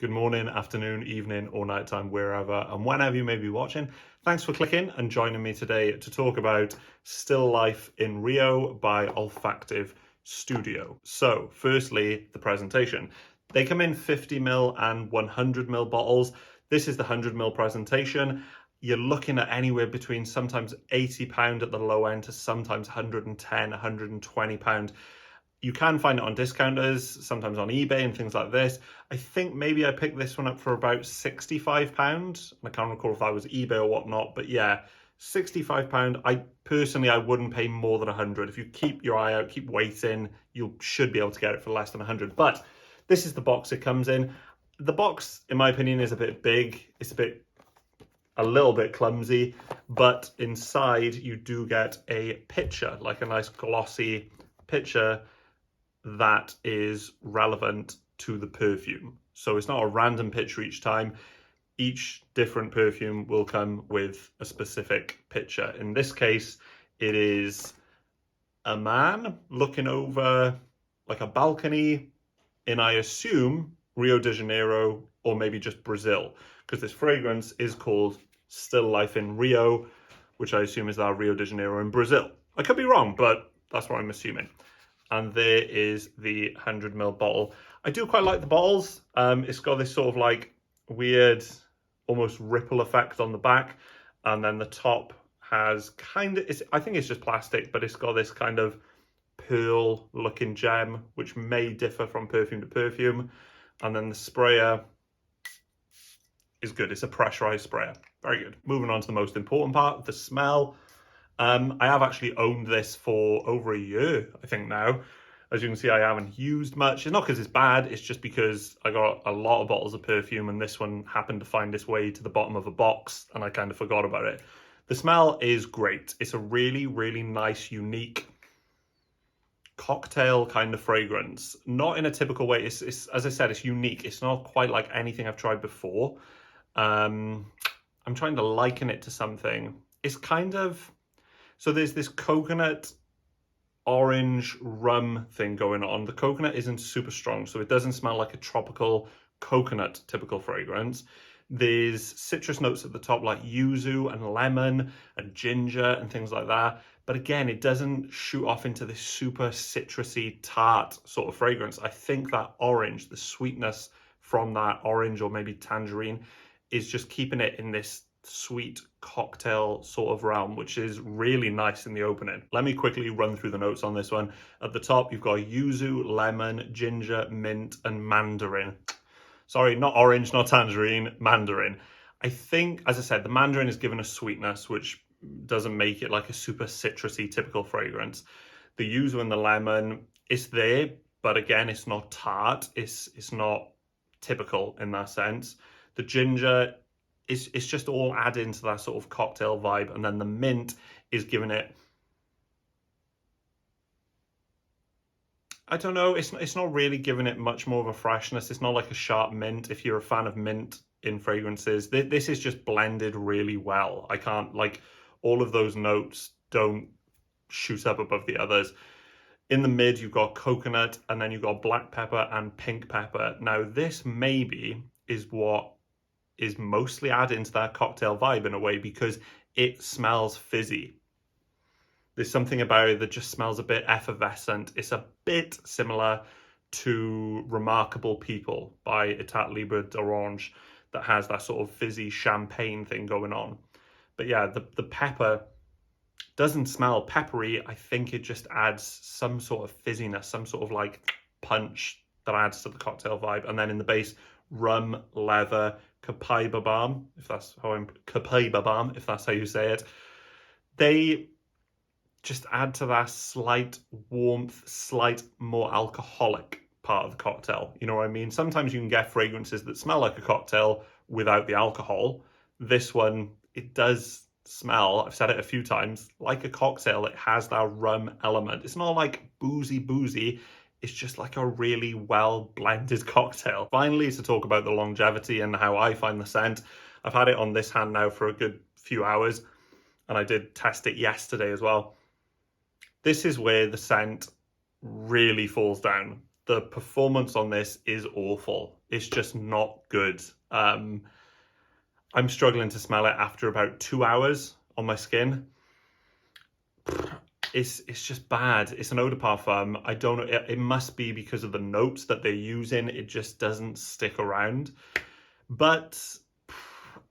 Good morning, afternoon, evening, or nighttime, wherever and whenever you may be watching. Thanks for clicking and joining me today to talk about Still Life in Rio by Olfactive Studio. So, firstly, the presentation. They come in 50ml and 100ml bottles. This is the 100ml presentation. You're looking at anywhere between sometimes £80 at the low end to sometimes £110, £120. You can find it on discounters, sometimes on eBay and things like this. I think maybe I picked this one up for about £65. I can't recall if that was eBay or whatnot, but yeah, £65. I wouldn't pay more than 100. If you keep your eye out, keep waiting, you should be able to get it for less than 100. But this is the box it comes in. The box, in my opinion, is a bit big. It's a little bit clumsy, but inside you do get a picture, like a nice glossy picture that is relevant to the perfume. So it's not a random picture each time. Each different perfume will come with a specific picture. In this case, it is a man looking over like a balcony in, I assume, Rio de Janeiro or maybe just Brazil, because this fragrance is called Still Life in Rio, which I assume is that Rio de Janeiro in Brazil. I could be wrong, but that's what I'm assuming. And there is the 100ml bottle. I do quite like the bottles. It's got this sort of like weird, almost ripple effect on the back. And then the top has I think it's just plastic, but it's got this kind of pearl looking gem, which may differ from perfume to perfume. And then the sprayer is good. It's a pressurized sprayer. Very good. Moving on to the most important part, the smell. I have actually owned this for over a year, I think now. As you can see, I haven't used much. It's not because it's bad, it's just because I got a lot of bottles of perfume and this one happened to find its way to the bottom of a box and I kind of forgot about it. The smell is great. It's a really, really nice, unique cocktail kind of fragrance. Not in a typical way. It's as I said, it's unique. It's not quite like anything I've tried before. I'm trying to liken it to something. It's kind of... So there's this coconut orange rum thing going on. The coconut isn't super strong, so it doesn't smell like a tropical coconut typical fragrance. There's citrus notes at the top like yuzu and lemon and ginger and things like that. But again, it doesn't shoot off into this super citrusy tart sort of fragrance. I think that orange, the sweetness from that orange or maybe tangerine is just keeping it in this sweet cocktail sort of realm, which is really nice in the opening. Let me quickly run through the notes on this one. At the top, you've got yuzu, lemon, ginger, mint, and mandarin. Sorry, not orange, not tangerine, mandarin. I think, as I said, the mandarin is given a sweetness, which doesn't make it like a super citrusy typical fragrance. The yuzu and the lemon is there, but again, it's not tart. It's not typical in that sense. The ginger, it's just all adding to that sort of cocktail vibe, and then the mint is giving it, I don't know, it's not really giving it much more of a freshness. It's not like a sharp mint if you're a fan of mint in fragrances. This is just blended really well. I can't, like, all of those notes don't shoot up above the others. In the mid, you've got coconut, and then you've got black pepper and pink pepper. Now, this maybe is what is mostly adding to that cocktail vibe in a way, because it smells fizzy. There's something about it that just smells a bit effervescent. It's a bit similar to Remarkable People by Etat Libre d'Orange that has that sort of fizzy champagne thing going on. But yeah, the pepper doesn't smell peppery. I think it just adds some sort of fizziness, some sort of like punch that adds to the cocktail vibe. And then in the base, rum, leather, copaiba balm, if that's how you say it. They just add to that slight warmth, slight more alcoholic part of the cocktail. You know what I mean? Sometimes you can get fragrances that smell like a cocktail without the alcohol. This one, it does smell, I've said it a few times, like a cocktail. It has that rum element. It's not like boozy. It's just like a really well blended cocktail. Finally, to talk about the longevity and how I find the scent. I've had it on this hand now for a good few hours, and I did test it yesterday as well. This is where the scent really falls down. the performance on this is awful. It's just not good. I'm struggling to smell it after about 2 hours on my skin. It's just bad. It's an eau de parfum. I don't know. It must be because of the notes that they're using. It just doesn't stick around. But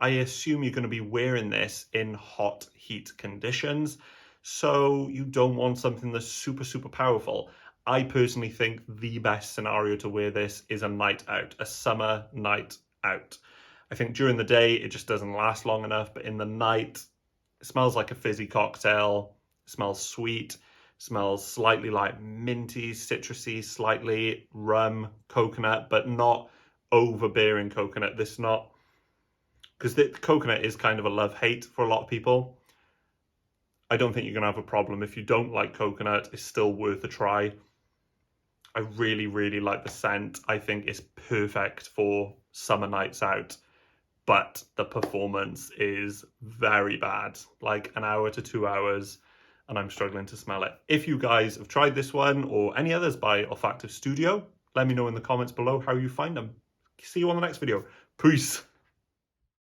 I assume you're going to be wearing this in hot heat conditions. So you don't want something that's super, super powerful. I personally think the best scenario to wear this is a night out, a summer night out. I think during the day, it just doesn't last long enough. But in the night, it smells like a fizzy cocktail. Smells sweet, smells slightly like minty, citrusy, slightly rum, coconut, but not overbearing coconut. This not, because the coconut is kind of a love-hate for a lot of people. I don't think you're going to have a problem. If you don't like coconut, it's still worth a try. I really, really like the scent. I think it's perfect for summer nights out. But the performance is very bad, like an hour to 2 hours. And I'm struggling to smell it. If you guys have tried this one or any others by Olfactive Studio, let me know in the comments below how you find them. See you on the next video. Peace.